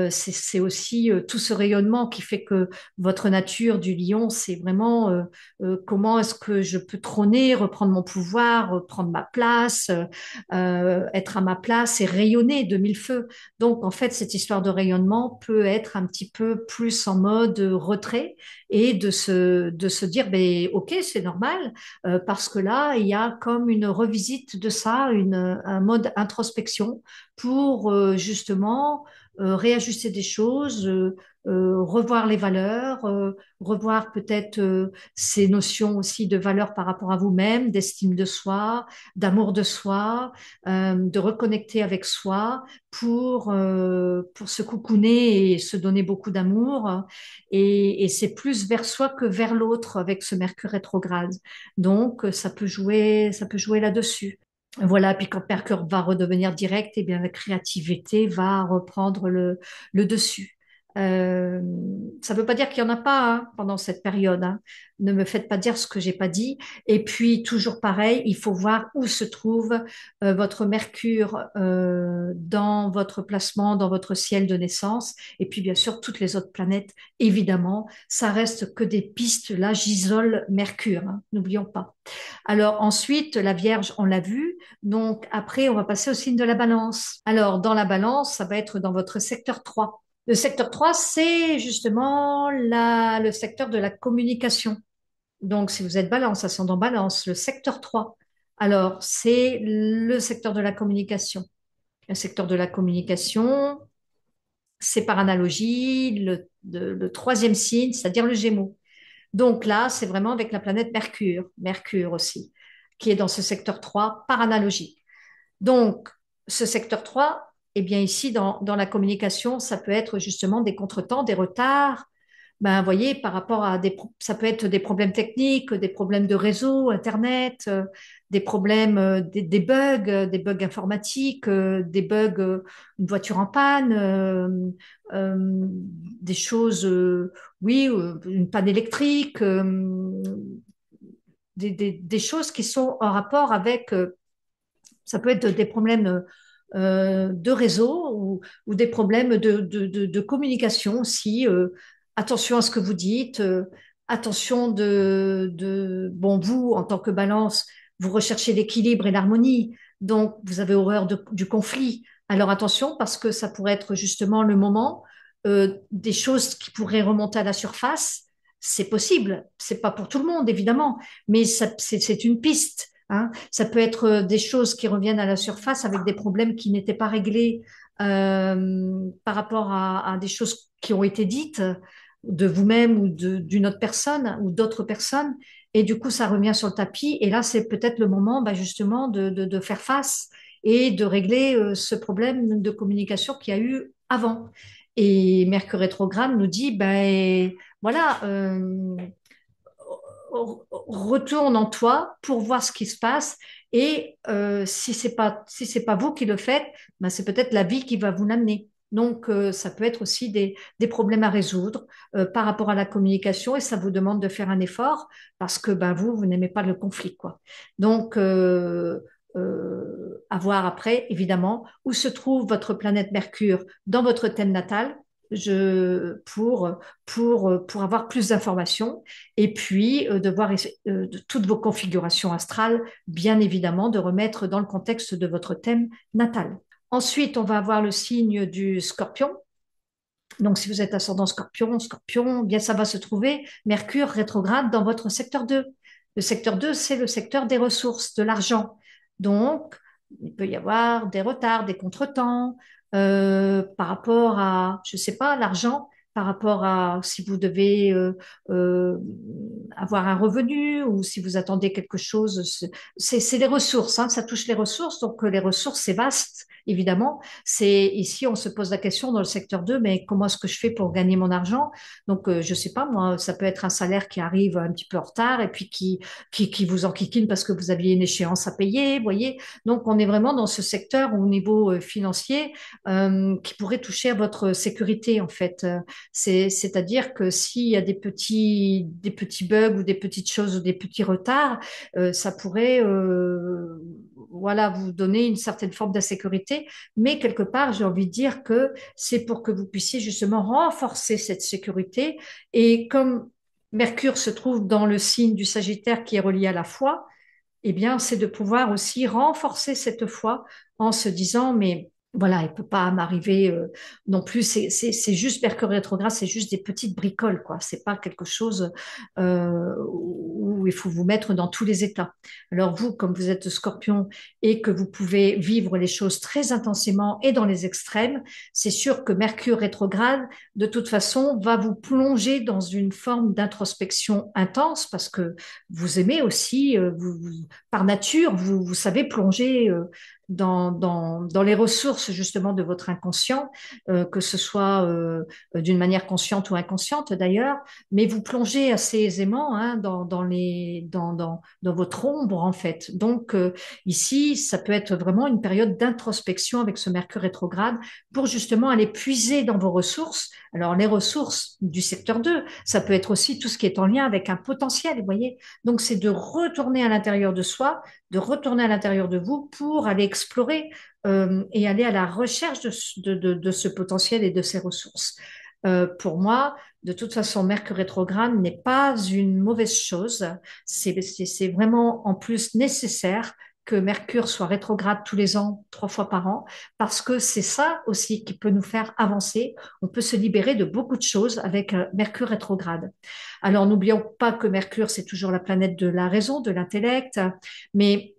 Speaker 1: c'est aussi tout ce rayonnement qui fait que votre nature du lion, c'est vraiment comment est-ce que je peux trôner, reprendre mon pouvoir, reprendre ma place, être à ma place et rayonner de mille feux. Donc, en fait, cette histoire de rayonnement peut être un petit peu plus en mode retrait et de se dire, ben, OK, c'est normal, parce que là, il y a comme une revisite de ça, un mode introspection pour justement réajuster des choses, revoir les valeurs, revoir peut-être ces notions aussi de valeur par rapport à vous-même, d'estime de soi, d'amour de soi, de reconnecter avec soi pour se coucouner et se donner beaucoup d'amour. Et c'est plus vers soi que vers l'autre avec ce Mercure rétrograde. Donc, ça peut jouer là-dessus. Voilà, puis quand Mercure va redevenir direct, eh bien, la créativité va reprendre le dessus. Euh, Ça ne veut pas dire qu'il n'y en a pas hein, pendant cette période. Hein. Ne me faites pas dire ce que j'ai pas dit. Et puis, toujours pareil, il faut voir où se trouve votre Mercure dans votre placement, dans votre ciel de naissance. Et puis, bien sûr, toutes les autres planètes, évidemment, ça reste que des pistes. Là, j'isole Mercure, hein, n'oublions pas. Alors ensuite, la Vierge, on l'a vu. Donc après, on va passer au signe de la Balance. Alors dans la Balance, ça va être dans votre secteur 3. Le secteur 3, c'est justement le secteur de la communication. Donc si vous êtes Balance, ascendant Balance, le secteur 3. Alors c'est le secteur de la communication. Le secteur de la communication, c'est par analogie le troisième signe, c'est-à-dire le Gémeaux. Donc là, c'est vraiment avec la planète Mercure, Mercure aussi, qui est dans ce secteur 3 par analogie. Donc, ce secteur 3, eh bien ici, dans la communication, ça peut être justement des contretemps, des retards. Ben, vous voyez, par rapport à ça peut être des problèmes techniques, des problèmes de réseau, Internet, des problèmes, des bugs informatiques, des bugs, une voiture en panne, des choses, oui, une panne électrique, des choses qui sont en rapport avec ça peut être des problèmes de réseau ou des problèmes de communication aussi. Attention à ce que vous dites, attention bon, vous, en tant que balance, vous recherchez l'équilibre et l'harmonie, donc vous avez horreur du conflit. Alors attention, parce que ça pourrait être justement le moment des choses qui pourraient remonter à la surface. C'est possible, c'est pas pour tout le monde évidemment, mais c'est une piste. Hein. Ça peut être des choses qui reviennent à la surface avec des problèmes qui n'étaient pas réglés par rapport à des choses qui ont été dites de vous-même ou d'une autre personne ou d'autres personnes. Et du coup, ça revient sur le tapis. Et là, c'est peut-être le moment bah, justement de faire face et de régler ce problème de communication qu'il y a eu avant. Et Mercure rétrograde nous dit, ben voilà, retourne en toi pour voir ce qui se passe. Et si c'est pas vous qui le faites, ben c'est peut-être la vie qui va vous l'amener. Donc, ça peut être aussi des problèmes à résoudre par rapport à la communication et ça vous demande de faire un effort parce que ben, vous n'aimez pas le conflit, quoi. Donc, à voir après, évidemment, où se trouve votre planète Mercure dans votre thème natal. pour avoir plus d'informations et puis de voir de toutes vos configurations astrales, bien évidemment, de remettre dans le contexte de votre thème natal. Ensuite, on va avoir le signe du scorpion. Donc, si vous êtes ascendant scorpion, scorpion, eh bien ça va se trouver Mercure rétrograde dans votre secteur 2. Le secteur 2, c'est le secteur des ressources, de l'argent. Donc, il peut y avoir des retards, des contretemps par rapport à, je ne sais pas, l'argent, par rapport à si vous devez euh, avoir un revenu ou si vous attendez quelque chose. C'est les ressources, hein, ça touche les ressources. Donc, les ressources, c'est vaste, évidemment. C'est ici, on se pose la question dans le secteur 2, mais comment est-ce que je fais pour gagner mon argent? Donc, je sais pas, moi, ça peut être un salaire qui arrive un petit peu en retard et puis qui vous enquiquine parce que vous aviez une échéance à payer, vous voyez. Donc, on est vraiment dans ce secteur au niveau financier qui pourrait toucher à votre sécurité, en fait. C'est-à-dire que s'il y a des petits bugs ou des petites choses ou des petits retards, ça pourrait, voilà, vous donner une certaine forme d'insécurité, mais quelque part, j'ai envie de dire que c'est pour que vous puissiez justement renforcer cette sécurité. Et comme Mercure se trouve dans le signe du Sagittaire qui est relié à la foi, eh bien, c'est de pouvoir aussi renforcer cette foi en se disant, mais voilà, il peut pas m'arriver non plus. C'est juste Mercure rétrograde, c'est juste des petites bricoles, quoi. C'est pas quelque chose où il faut vous mettre dans tous les états. Alors vous, comme vous êtes Scorpion et que vous pouvez vivre les choses très intensément et dans les extrêmes, c'est sûr que Mercure rétrograde, de toute façon, va vous plonger dans une forme d'introspection intense parce que vous aimez aussi, par nature, vous savez plonger dans les ressources justement de votre inconscient, que ce soit d'une manière consciente ou inconsciente d'ailleurs, mais vous plongez assez aisément hein, dans votre ombre en fait. Donc ici, ça peut être vraiment une période d'introspection avec ce Mercure rétrograde pour justement aller puiser dans vos ressources. Alors les ressources du secteur 2, ça peut être aussi tout ce qui est en lien avec un potentiel, vous voyez. Donc c'est de retourner à l'intérieur de soi, de retourner à l'intérieur de vous pour aller explorer et aller à la recherche de ce potentiel et de ces ressources. Pour moi, de toute façon, Mercure rétrograde n'est pas une mauvaise chose. C'est vraiment en plus nécessaire que Mercure soit rétrograde tous les ans, 3 fois par an, parce que c'est ça aussi qui peut nous faire avancer. On peut se libérer de beaucoup de choses avec Mercure rétrograde. Alors, n'oublions pas que Mercure, c'est toujours la planète de la raison, de l'intellect, mais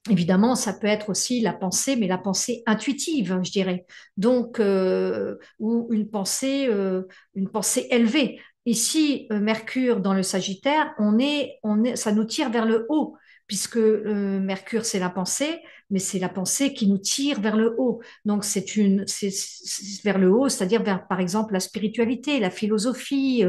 Speaker 1: évidemment, ça peut être aussi la pensée, mais la pensée intuitive, je dirais. Donc, ou une pensée élevée. Ici, Mercure dans le Sagittaire, ça nous tire vers le haut, puisque Mercure, c'est la pensée, mais c'est la pensée qui nous tire vers le haut. Donc, c'est vers le haut, c'est-à-dire vers, par exemple, la spiritualité, la philosophie,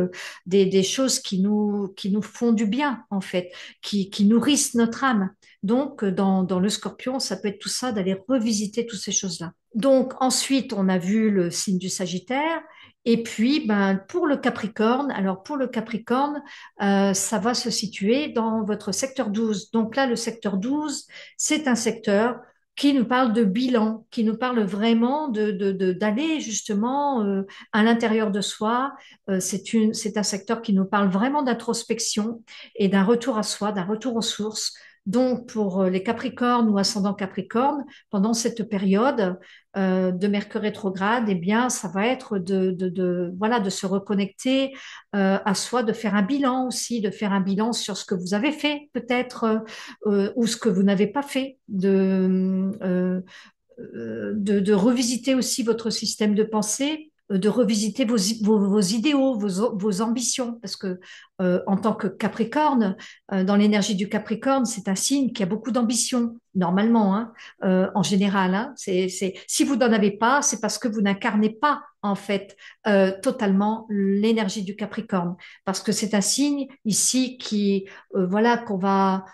Speaker 1: des choses qui nous font du bien, en fait, qui nourrissent notre âme. Donc, dans le Scorpion, ça peut être tout ça, d'aller revisiter toutes ces choses-là. Donc, ensuite, on a vu le signe du Sagittaire. Et puis, ben, pour le Capricorne, alors pour le Capricorne, ça va se situer dans votre secteur 12. Donc là, le secteur 12, c'est un secteur qui nous parle de bilan, qui nous parle vraiment d'aller justement à l'intérieur de soi. C'est un secteur qui nous parle vraiment d'introspection et d'un retour à soi, d'un retour aux sources. Donc, pour les Capricornes ou ascendant Capricorne, pendant cette période de Mercure rétrograde, eh bien, ça va être voilà, de se reconnecter à soi, de faire un bilan aussi, de faire un bilan sur ce que vous avez fait peut-être ou ce que vous n'avez pas fait, de revisiter aussi votre système de pensée, de revisiter vos idéaux, vos ambitions, parce que en tant que Capricorne, dans l'énergie du Capricorne, c'est un signe qui a beaucoup d'ambition, normalement, hein, en général. Hein, si vous n'en avez pas, c'est parce que vous n'incarnez pas en fait totalement l'énergie du Capricorne, parce que c'est un signe ici qui, voilà, qu'on va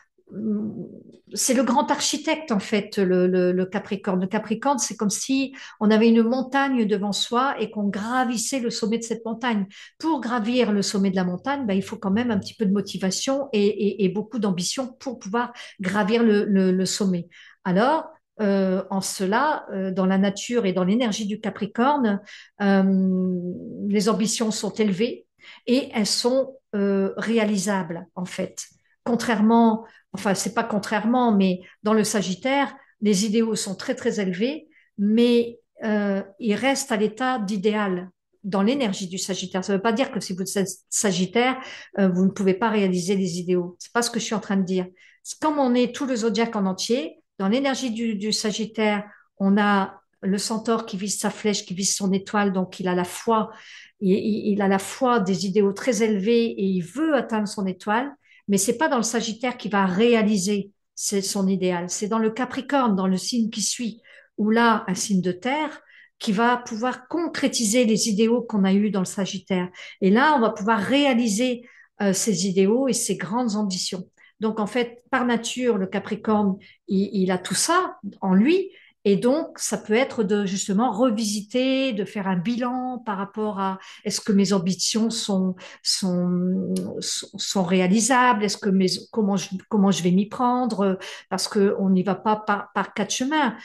Speaker 1: c'est le grand architecte en fait, le Capricorne. Le Capricorne, c'est comme si on avait une montagne devant soi et qu'on gravissait le sommet de cette montagne. Pour gravir le sommet de la montagne, ben, il faut quand même un petit peu de motivation et beaucoup d'ambition pour pouvoir gravir le sommet. Alors, en cela, dans la nature et dans l'énergie du Capricorne, les ambitions sont élevées et elles sont réalisables en fait. Contrairement, enfin c'est pas contrairement, mais dans le Sagittaire, les idéaux sont très très élevés, mais ils restent à l'état d'idéal dans l'énergie du Sagittaire. Ça ne veut pas dire que si vous êtes Sagittaire, vous ne pouvez pas réaliser les idéaux. C'est pas ce que je suis en train de dire. Comme on est tout le zodiaque en entier, dans l'énergie du Sagittaire, on a le centaure qui vise sa flèche, qui vise son étoile, donc il a la foi, il a la foi des idéaux très élevés et il veut atteindre son étoile, mais c'est pas dans le Sagittaire qu'il va réaliser son idéal, c'est dans le Capricorne, dans le signe qui suit, où là, un signe de terre, qui va pouvoir concrétiser les idéaux qu'on a eus dans le Sagittaire. Et là, on va pouvoir réaliser ces idéaux et ces grandes ambitions. Donc, en fait, par nature, le Capricorne, il a tout ça en lui. Et donc, ça peut être de justement revisiter, de faire un bilan par rapport à est-ce que mes ambitions sont réalisables, est-ce que comment je vais m'y prendre, parce que on n'y va pas par quatre chemins.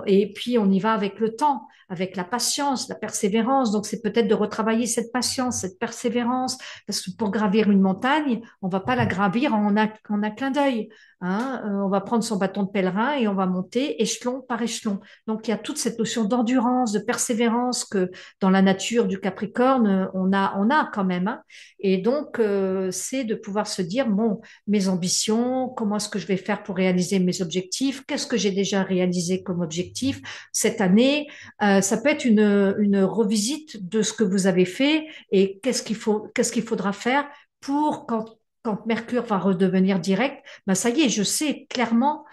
Speaker 1: Et puis, on y va avec le temps, avec la patience, la persévérance. Donc, c'est peut-être de retravailler cette patience, cette persévérance, parce que pour gravir une montagne, on va pas la gravir en un clin d'œil. Hein, on va prendre son bâton de pèlerin et on va monter échelon par échelon. Donc il y a toute cette notion d'endurance, de persévérance que dans la nature du Capricorne, on a quand même. Hein. Et donc c'est de pouvoir se dire, bon, mes ambitions, comment est-ce que je vais faire pour réaliser mes objectifs, qu'est-ce que j'ai déjà réalisé comme objectif cette année. Ça peut être une revisite de ce que vous avez fait et qu'est-ce qu'il faudra faire pour quand Mercure va redevenir direct, ben ça y est, je sais clairement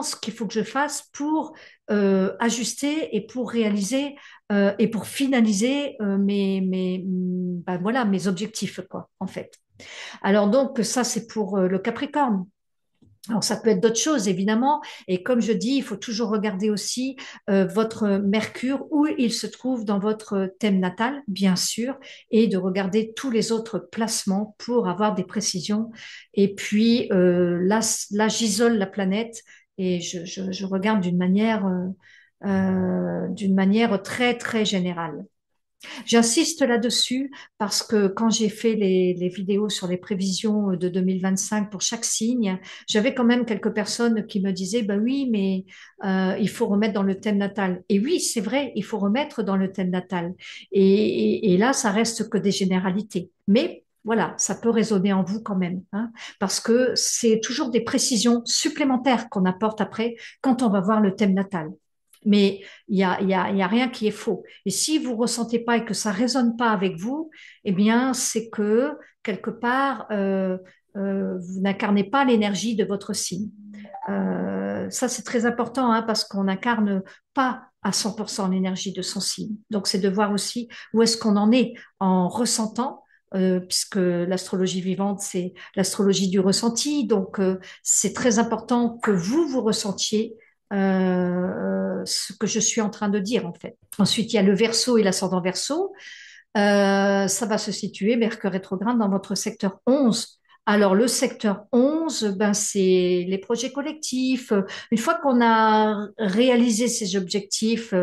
Speaker 1: ce qu'il faut que je fasse pour ajuster et pour réaliser et pour finaliser ben voilà, mes objectifs, quoi, en fait. Alors donc, ça, c'est pour le Capricorne. Alors, ça peut être d'autres choses, évidemment. Et comme je dis, il faut toujours regarder aussi votre Mercure, où il se trouve dans votre thème natal, bien sûr, et de regarder tous les autres placements pour avoir des précisions. Et puis, là j'isole la planète et je regarde d'une manière très, très générale. J'insiste là-dessus parce que quand j'ai fait les vidéos sur les prévisions de 2025 pour chaque signe, j'avais quand même quelques personnes qui me disaient, bah oui, mais il faut remettre dans le thème natal. Et oui, c'est vrai, il faut remettre dans le thème natal. Et là, ça reste que des généralités. Mais voilà, ça peut résonner en vous quand même, hein, parce que c'est toujours des précisions supplémentaires qu'on apporte après quand on va voir le thème natal. Mais il y a rien qui est faux. Et si vous ressentez pas et que ça résonne pas avec vous, eh bien, c'est que quelque part, vous n'incarnez pas l'énergie de votre signe. Ça, c'est très important hein, parce qu'on n'incarne pas à 100% l'énergie de son signe. Donc, c'est de voir aussi où est-ce qu'on en est en ressentant. Puisque l'astrologie vivante, c'est l'astrologie du ressenti. Donc, c'est très important que vous ressentiez ce que je suis en train de dire, en fait. Ensuite, il y a le Verseau et l'ascendant Verseau. Ça va se situer, Mercure rétrograde, dans votre secteur 11. Alors, le secteur 11, ben, c'est les projets collectifs. Une fois qu'on a réalisé ces objectifs,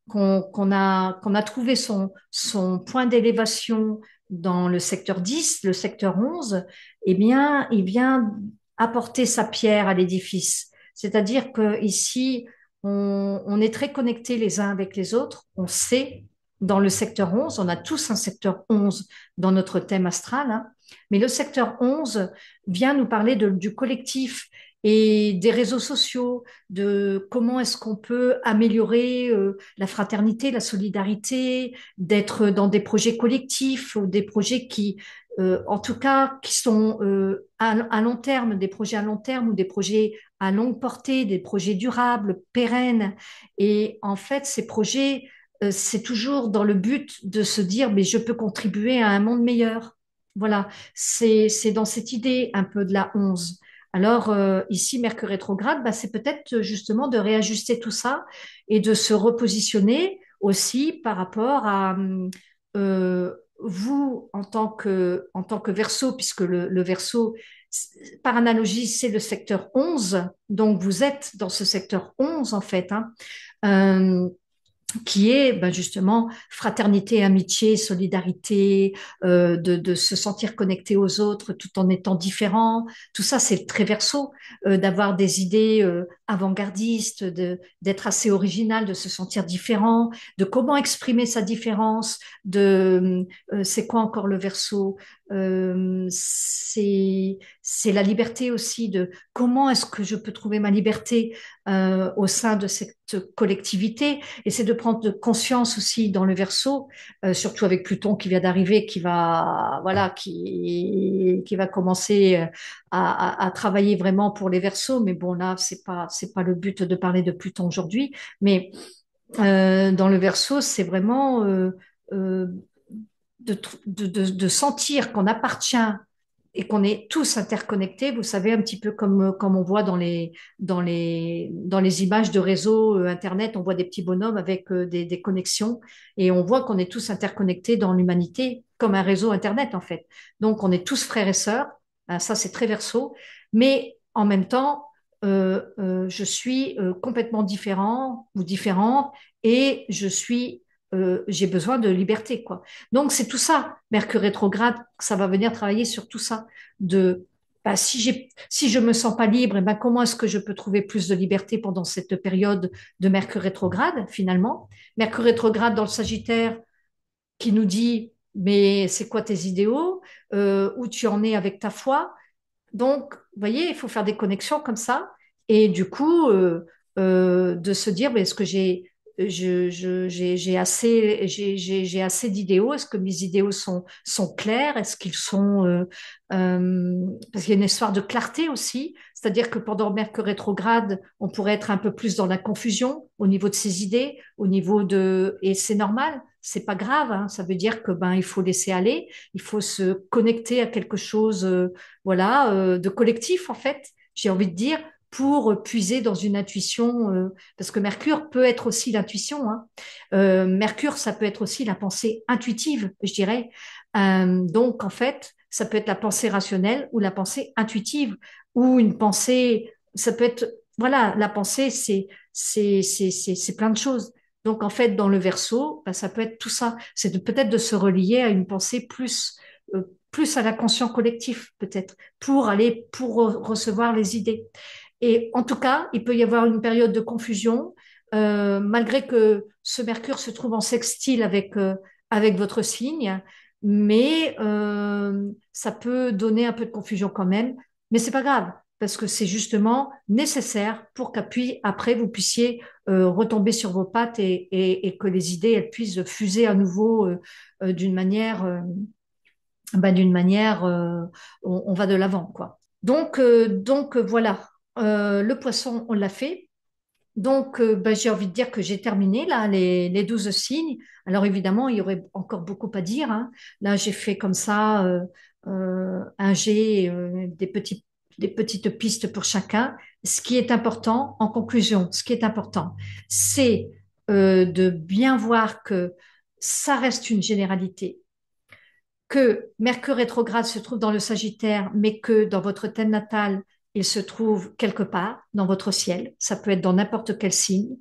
Speaker 1: qu'on a trouvé son point d'élévation dans le secteur 10, le secteur 11, eh bien, il vient apporter sa pierre à l'édifice. C'est-à-dire que ici, on est très connectés les uns avec les autres. On sait dans le secteur 11, on a tous un secteur 11 dans notre thème astral, hein, mais le secteur 11 vient nous parler du collectif et des réseaux sociaux, de comment est-ce qu'on peut améliorer la fraternité, la solidarité, d'être dans des projets collectifs ou des projets qui, en tout cas, qui sont à long terme, des projets à long terme ou des projets à longue portée, des projets durables, pérennes. Et en fait, ces projets c'est toujours dans le but de se dire, mais je peux contribuer à un monde meilleur. Voilà, c'est dans cette idée un peu de la 11. Alors ici, Mercure rétrograde, bah, c'est peut-être justement de réajuster tout ça et de se repositionner aussi par rapport à vous en tant que Verseau, puisque le Verseau, Par analogie, c'est le secteur 11, donc vous êtes dans ce secteur 11 en fait, hein. Euh, qui est ben justement fraternité, amitié, solidarité, de se sentir connecté aux autres tout en étant différent. Tout ça, c'est très verso, d'avoir des idées avant-gardistes, d'être assez original, de se sentir différent, de comment exprimer sa différence, c'est quoi encore le verso? C'est la liberté aussi de comment est-ce que je peux trouver ma liberté au sein de cette collectivité, et c'est de prendre conscience aussi dans le verso, surtout avec Pluton qui vient d'arriver, qui va, voilà, qui va commencer à travailler vraiment pour les versos. Mais bon, là, c'est pas le but de parler de Pluton aujourd'hui. Mais dans le verso, c'est vraiment euh, de sentir qu'on appartient et qu'on est tous interconnectés. Vous savez, un petit peu comme on voit dans les images de réseau Internet, on voit des petits bonhommes avec des connexions et on voit qu'on est tous interconnectés dans l'humanité comme un réseau Internet en fait. Donc, on est tous frères et sœurs. Ça, c'est très verso. Mais en même temps, je suis complètement différent ou différente et j'ai besoin de liberté, quoi. Donc, c'est tout ça. Mercure rétrograde, ça va venir travailler sur tout ça. De, bah, si je me sens pas libre, eh ben, comment est-ce que je peux trouver plus de liberté pendant cette période de Mercure rétrograde, finalement? Mercure rétrograde dans le Sagittaire qui nous dit, mais c'est quoi tes idéaux? Où tu en es avec ta foi? Donc, vous voyez, il faut faire des connexions comme ça. Et du coup, de se dire, mais est-ce que j'ai assez d'idéaux? Est-ce que mes idéaux sont clairs? Est-ce qu'ils sont, parce qu'il y a une histoire de clarté aussi. C'est-à-dire que pendant Mercure rétrograde, on pourrait être un peu plus dans la confusion au niveau de ses idées, et c'est normal. C'est pas grave, hein. Ça veut dire que ben il faut laisser aller, il faut se connecter à quelque chose voilà, de collectif en fait, j'ai envie de dire, pour puiser dans une intuition, parce que Mercure peut être aussi l'intuition, hein. Mercure, ça peut être aussi la pensée intuitive, je dirais. Donc en fait, ça peut être la pensée rationnelle ou la pensée intuitive, ou une pensée, ça peut être, voilà, la pensée, c'est plein de choses. Donc en fait, dans le verso, ben, ça peut être tout ça. C'est peut-être de se relier à une pensée plus à l'inconscient collectif, peut-être, pour recevoir les idées. Et en tout cas, il peut y avoir une période de confusion, malgré que ce Mercure se trouve en sextile avec votre signe, mais ça peut donner un peu de confusion quand même, mais c'est pas grave. Parce que c'est justement nécessaire pour qu'après après vous puissiez retomber sur vos pattes et que les idées elles puissent fuser à nouveau d'une manière on va de l'avant, quoi. Donc voilà. Le poisson, on l'a fait. Donc, j'ai envie de dire que j'ai terminé là les 12 signes. Alors évidemment, il y aurait encore beaucoup à dire, hein. Là, j'ai fait comme ça un jet, des petites pistes pour chacun. Ce qui est important, en conclusion, ce qui est important, c'est de bien voir que ça reste une généralité, que Mercure rétrograde se trouve dans le Sagittaire, mais que dans votre thème natal, il se trouve quelque part dans votre ciel. Ça peut être dans n'importe quel signe,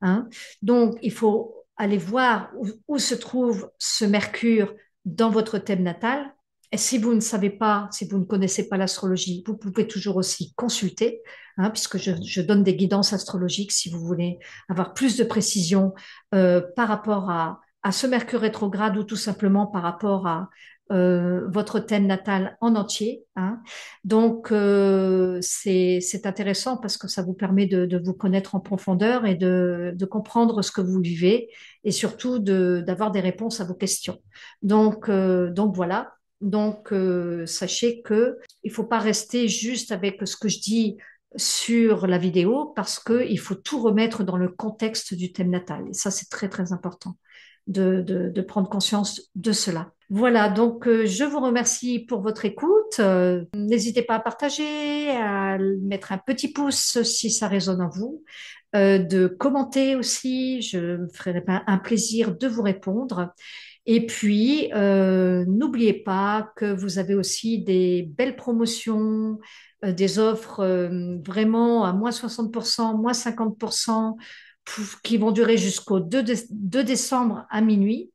Speaker 1: hein. Donc, il faut aller voir où se trouve ce Mercure dans votre thème natal. Et si vous ne savez pas, si vous ne connaissez pas l'astrologie, vous pouvez toujours aussi consulter, hein, puisque je donne des guidances astrologiques si vous voulez avoir plus de précision par rapport à ce Mercure rétrograde ou tout simplement par rapport à votre thème natal en entier, hein. Donc, c'est intéressant parce que ça vous permet de vous connaître en profondeur et de comprendre ce que vous vivez et surtout d'avoir des réponses à vos questions. Donc voilà. Donc, sachez que il faut pas rester juste avec ce que je dis sur la vidéo parce que il faut tout remettre dans le contexte du thème natal. Et ça, c'est très, très important de prendre conscience de cela. Voilà, donc je vous remercie pour votre écoute. N'hésitez pas à partager, à mettre un petit pouce si ça résonne en vous, de commenter aussi. Je me ferai un plaisir de vous répondre. Et puis, n'oubliez pas que vous avez aussi des belles promotions, des offres vraiment à moins 60%, moins 50%, qui vont durer jusqu'au 2 décembre à minuit.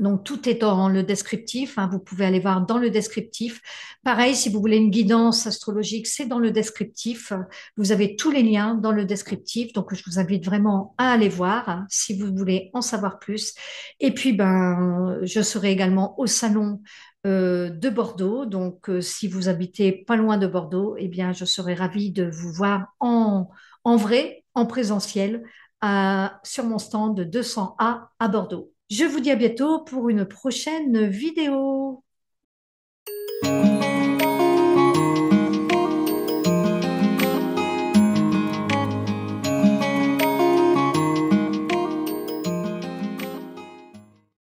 Speaker 1: Donc, tout est dans le descriptif, hein. Vous pouvez aller voir dans le descriptif. Pareil, si vous voulez une guidance astrologique, c'est dans le descriptif. Vous avez tous les liens dans le descriptif. Donc, je vous invite vraiment à aller voir, hein, si vous voulez en savoir plus. Et puis, ben, je serai également au salon de Bordeaux. Donc, si vous habitez pas loin de Bordeaux, eh bien, je serai ravie de vous voir en vrai, en présentiel, sur mon stand de 200A à Bordeaux. Je vous dis à bientôt pour une prochaine vidéo.